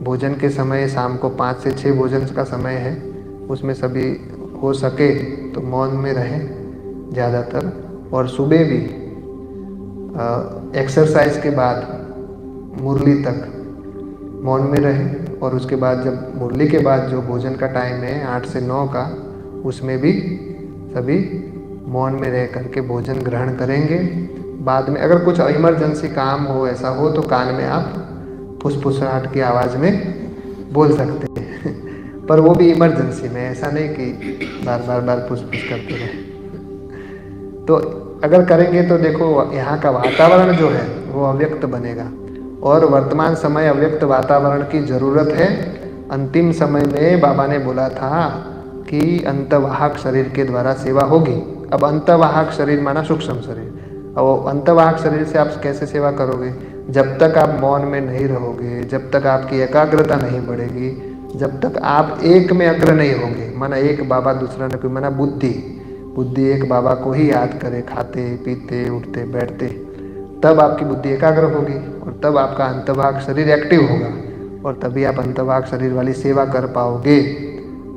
भोजन के समय शाम को 5 से 6 भोजन का समय है, उसमें सभी हो सके तो मौन में रहें ज़्यादातर। और सुबह भी एक्सरसाइज के बाद मुरली तक मौन में रहें, और उसके बाद जब मुरली के बाद जो भोजन का टाइम है 8 से 9 का, उसमें भी सभी मौन में रह करके भोजन ग्रहण करेंगे। बाद में अगर कुछ इमरजेंसी काम हो, ऐसा हो, तो कान में आप फुसफुसाहट की आवाज़ में बोल सकते हैं पर वो भी इमरजेंसी में, ऐसा नहीं कि बार बार बार फुसफुस करते रहे। तो अगर करेंगे तो देखो यहाँ का वातावरण जो है वो अव्यक्त बनेगा, और वर्तमान समय अव्यक्त वातावरण की ज़रूरत है। अंतिम समय में बाबा ने बोला था कि अंतवाहक शरीर के द्वारा सेवा होगी। अब अंतवाहक शरीर माना सूक्ष्म शरीर, और अंतवाहक शरीर से आप कैसे सेवा करोगे? जब तक आप मौन में नहीं रहोगे, जब तक आपकी एकाग्रता नहीं बढ़ेगी, जब तक आप एक में अग्र नहीं होंगे, माना एक बाबा दूसरा न कोई, माना बुद्धि एक बाबा को ही याद करे, खाते पीते उठते बैठते, तब आपकी बुद्धि एकाग्र होगी, और तब आपका अंतभाग शरीर एक्टिव होगा, और तभी आप अंतभाग शरीर वाली सेवा कर पाओगे।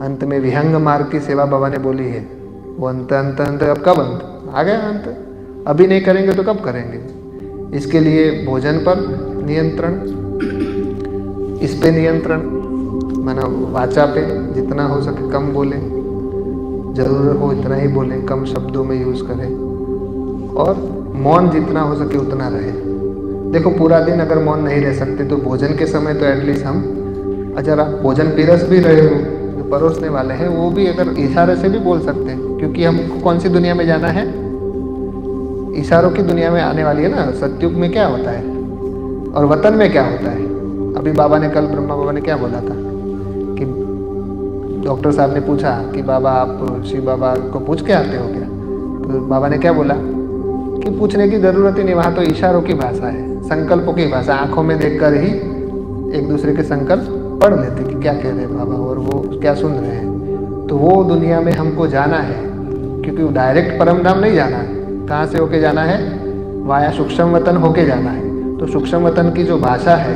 अंत में विहंग मार्ग की सेवा बाबा ने बोली है, वो अंत अंत अंत, अब कब अंत आ गया? अंत अभी नहीं करेंगे तो कब करेंगे? इसके लिए भोजन पर नियंत्रण, इस पे नियंत्रण, माना वाचा पे जितना हो सके कम बोले, जरूर हो इतना ही बोले, कम शब्दों में यूज़ करें, और मौन जितना हो सके उतना रहे। देखो पूरा दिन अगर मौन नहीं रह सकते तो भोजन के समय तो एटलीस्ट हम, अगर आप भोजन पिरस भी रहे हो, जो परोसने वाले हैं वो भी अगर इशारे से भी बोल सकते हैं, क्योंकि हमको कौन सी दुनिया में जाना है? इशारों की दुनिया में आने वाली है ना। सत्युग में क्या होता है और वतन में क्या होता है? अभी बाबा ने कल, ब्रह्मा बाबा ने क्या बोला था कि डॉक्टर साहब ने पूछा कि बाबा आप शिव बाबा को पूछ के आते हो क्या? तो बाबा ने क्या बोला कि पूछने की ज़रूरत ही नहीं, वहाँ तो इशारों की भाषा है, संकल्पों की भाषा, आंखों में देखकर ही एक दूसरे के संकल्प पढ़ लेते कि क्या कह रहे हैं बाबा और वो क्या सुन रहे हैं। तो वो दुनिया में हमको जाना है, क्योंकि डायरेक्ट परम धाम नहीं जाना है। कहाँ से होके जाना है? वाया सूक्ष्म वतन होके जाना है। तो सूक्ष्म वतन की जो भाषा है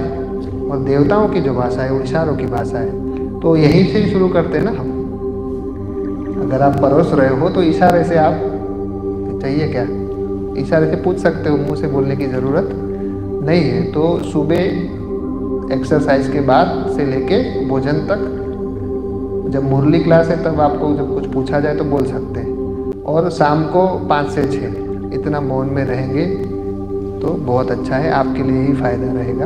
और देवताओं की जो भाषा है वो इशारों की भाषा है। तो यहीं से ही शुरू करते हैं ना हम। अगर आप परोस रहे हो तो इशारे से, आप चाहिए क्या, इशारे से पूछ सकते हो, मुंह से बोलने की ज़रूरत नहीं है। तो सुबह एक्सरसाइज के बाद से लेके भोजन तक, जब मुरली क्लास है तब आपको जब कुछ पूछा जाए तो बोल सकते हैं, और शाम को 5 से 6 इतना मौन में रहेंगे तो बहुत अच्छा है, आपके लिए ही फायदा रहेगा।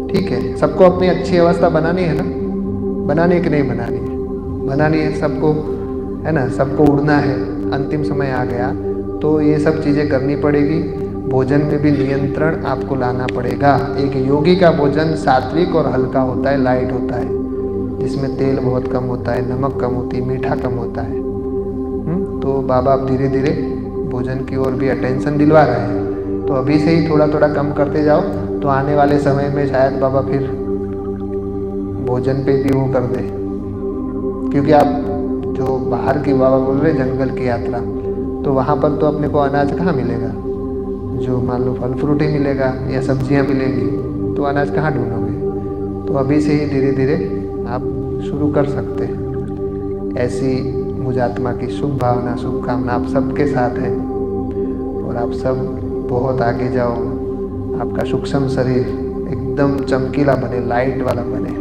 ठीक है, सबको अपनी अच्छी अवस्था बनानी है ना, बनानी कि नहीं बनानी है? बनानी है सबको, है ना, सबको उड़ना है। अंतिम समय आ गया तो ये सब चीज़ें करनी पड़ेगी। भोजन में भी नियंत्रण आपको लाना पड़ेगा। एक योगी का भोजन सात्विक और हल्का होता है, लाइट होता है, जिसमें तेल बहुत कम होता है, नमक कम होती है, मीठा कम होता है। तो बाबा अब धीरे धीरे भोजन की ओर भी अटेंशन दिलवा रहे हैं। तो अभी से ही थोड़ा थोड़ा कम करते जाओ, तो आने वाले समय में शायद बाबा फिर भोजन पे भी वो कर दे। क्योंकि आप जो बाहर की, बाबा बोल रहे जंगल की यात्रा, तो वहाँ पर तो अपने को अनाज कहाँ मिलेगा? जो मान लो फल फ्रूट ही मिलेगा या सब्जियाँ मिलेंगी, तो अनाज कहाँ ढूंढोगे? तो अभी से ही धीरे धीरे आप शुरू कर सकते हैं। ऐसी मुझ आत्मा की शुभ भावना, शुभकामना आप सबके साथ है, और आप सब बहुत आगे जाओ। आपका सूक्ष्म शरीर एकदम चमकीला बने, लाइट वाला बने।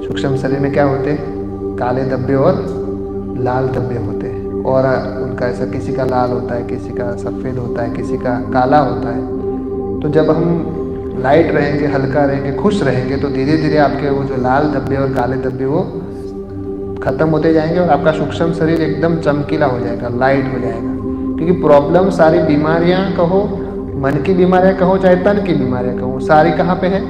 सूक्ष्म शरीर में क्या होते हैं? काले धब्बे और लाल धब्बे होते हैं, और उनका ऐसा किसी का लाल होता है, किसी का सफ़ेद होता है, किसी का काला होता है। तो जब हम लाइट रहेंगे, हल्का रहेंगे, खुश रहेंगे, तो धीरे धीरे आपके वो जो लाल धब्बे और काले धब्बे वो खत्म होते जाएंगे, और आपका सूक्ष्म शरीर एकदम चमकीला हो जाएगा, लाइट हो जाएगा। क्योंकि प्रॉब्लम, सारी बीमारियां कहो, मन की बीमारियां कहो चाहे तन की बीमारियां कहो, सारी कहाँ पे है?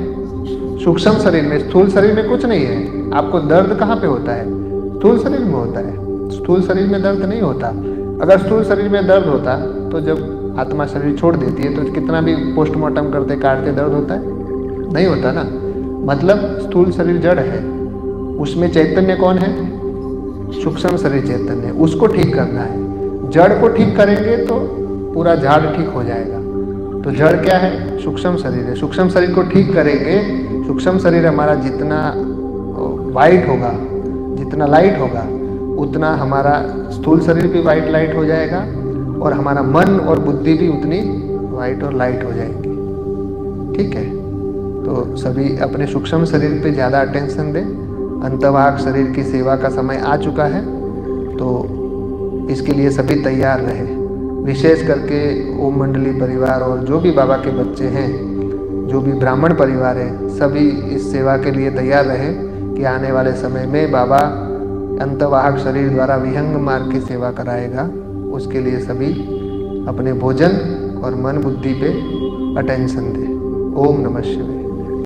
सूक्ष्म शरीर में। स्थूल शरीर में कुछ नहीं है। आपको दर्द कहाँ पे होता है? स्थूल शरीर में होता है। स्थूल शरीर में दर्द नहीं होता। अगर स्थूल शरीर में दर्द होता तो जब आत्मा शरीर छोड़ देती है तो कितना भी पोस्टमार्टम करते काटते दर्द होता है? नहीं होता ना। मतलब स्थूल शरीर जड़ है, उसमें चैतन्य कौन है? सूक्ष्म शरीर चैतन्य, उसको ठीक करना है। जड़ को ठीक करेंगे तो पूरा झाड़ ठीक हो जाएगा। तो जड़ क्या है? सूक्ष्म शरीर है। सूक्ष्म शरीर को ठीक करेंगे सूक्ष्म शरीर हमारा जितना वाइट होगा, जितना लाइट होगा, उतना हमारा स्थूल शरीर भी वाइट लाइट हो जाएगा और हमारा मन और बुद्धि भी उतनी वाइट और लाइट हो जाएगी। ठीक है, तो सभी अपने सूक्ष्म शरीर पे ज़्यादा अटेंशन दें। अंतवाक शरीर की सेवा का समय आ चुका है, तो इसके लिए सभी तैयार रहे। विशेष करके ओम मंडली परिवार और जो भी बाबा के बच्चे हैं, जो भी ब्राह्मण परिवार है, सभी इस सेवा के लिए तैयार रहे कि आने वाले समय में बाबा अंतवाहक शरीर द्वारा विहंग मार्ग की सेवा कराएगा। उसके लिए सभी अपने भोजन और मन बुद्धि पे अटेंशन दें। ओम नमः शिवाय।